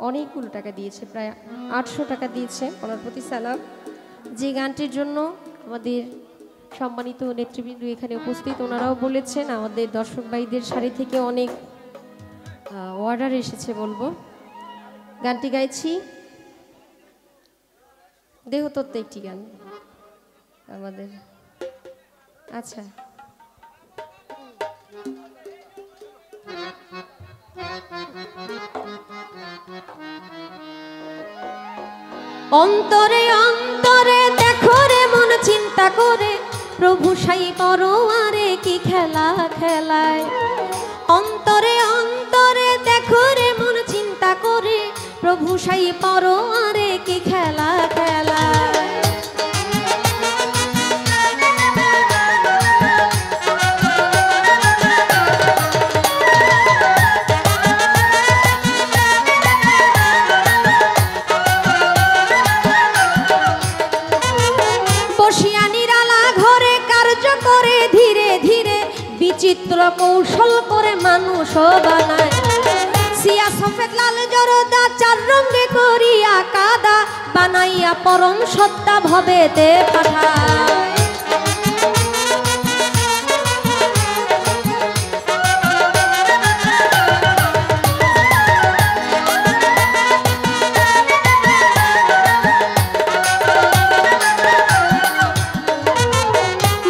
অনেকগুলো টাকা দিয়েছে, প্রায় 800 টাকা দিয়েছে। ওনার প্রতি সালাম। যে গানটির জন্য আমাদের সম্মানিত নেতৃবৃন্দ এখানে উপস্থিত, ওনারাও বলেছেন আমাদের দর্শক ভাইদের সারি থেকে অনেক অর্ডার এসেছে বলবো। গানটি গাইছি দেহতত্ত্ব, একটি গান আমাদের। আচ্ছা, অন্তরে অন্তরে দেখো রে মন চিন্তা করে, প্রভু সাই পরোয়ারে কি খেলা খেলায়। অন্তরে অন্তরে দেখো রে মন চিন্তা করে, প্রভু সাই পরোয়ারে কি খেলা খেলায়। চিত্র কৌশল করে মানুষ বানায়, সিয়া সফেদ লাল জরদা চার রঙে করিয়া কাদা বানাইয়া পরম সত্তা ভবেতে পাঠায়।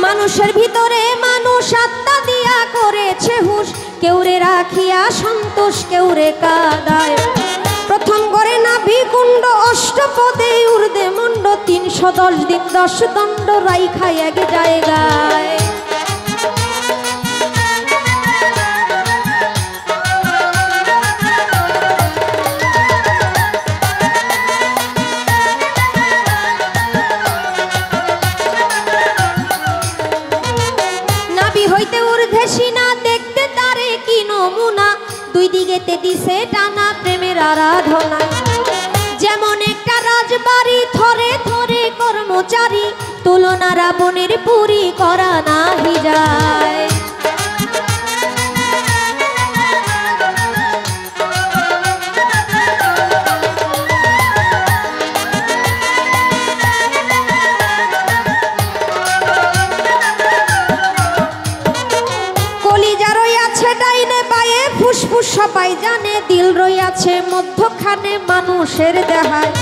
মানুষের ভিতরে মানুষ আত্মা দিয়া করেছে হুশ, কেউরে রাখিয়া সন্তোষ কেউরে কাদায়। প্রথম করে নাভি কুণ্ড অষ্টপদে ঊর্ধ্বে মুণ্ড, 310 দিন 10 দণ্ড রাইখা এক জায়গায়। হইতে ঊর্ধ্বে সিনা দেখতে তারে কি নমুনা, দুই দিকেতে দিছে টানা প্রেমের আরাধনা। যেমন একটা রাজবাড়ি থরে থরে কর্মচারী, তুলনা রাবণের পুরী করা নাহি যায়। ফুসফুস সবাই জানে, দিল রইয়াছে মধ্যখানে মানুষের দেহায়।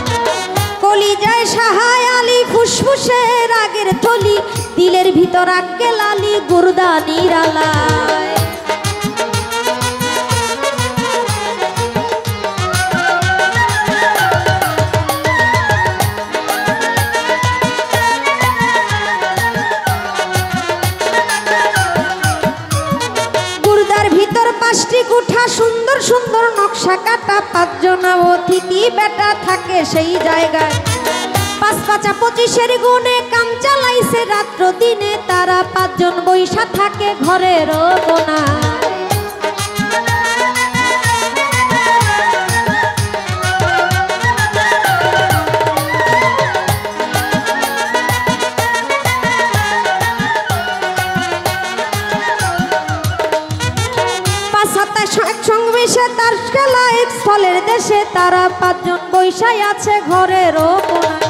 কলিজায় সাহায় আলী ফুসফুসের আগের থলি, দিলের ভিতর আগে লালি গুরদা নিরালায়। পাঁচটি কুঠা সুন্দর সুন্দর নকশা কাটা, 5 জনা অতিথি বেটা থাকে সেই জায়গায়। 5 5 25 গুণে কাম চালাইছে রাত্র দিনে, তারা 5 জন বৈশা থাকে ঘরের কোনায়। একসঙ্গে মিশে তার খেলা এক স্থলের দেশে, তারা 5 জন বৈশাই আছে ঘরের কোনায়।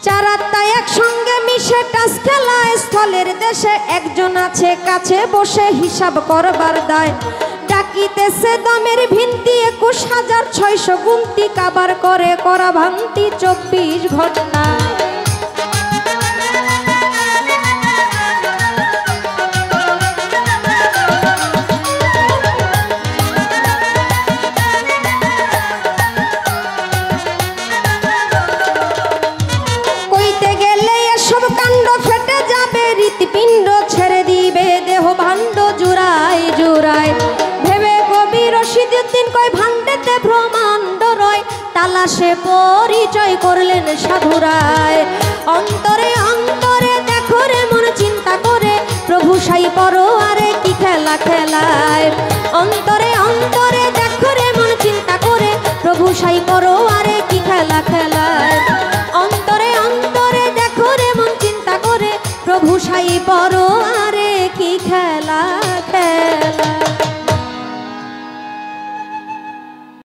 চার আত্মায় একসঙ্গে মিশে টাস খেলা স্থলের দেশে, একজন আছে কাছে বসে হিসাব করবার দায়। ডাকিতেছে দমের ভিন্তি 21,600 গুনতি, কাবার করে করা ভান্তি 24 ঘন্টা। হৃৎপিণ্ড ছেড়ে দিবে দেহ ভাণ্ড জুড়ায় জুড়ায়, ভেবে কবি রশিদউদ্দিন কয় ভাণ্ডেতে ব্রহ্মাণ্ড রয়, তালাশে পরিচয় করলেন সাধুরায়। অন্তরে অন্তরে দেখো রে মন চিন্তা করে, প্রভু সাই পরোয়ারে কি খেলা খেলায়। অন্তরে অন্তরে দেখো রে মন চিন্তা করে, প্রভু সাই পরোয়ারে কি খেলা খেলায়। অন্তরে অন্তরে দেখো রে মন চিন্তা করে, প্রভু সাই পর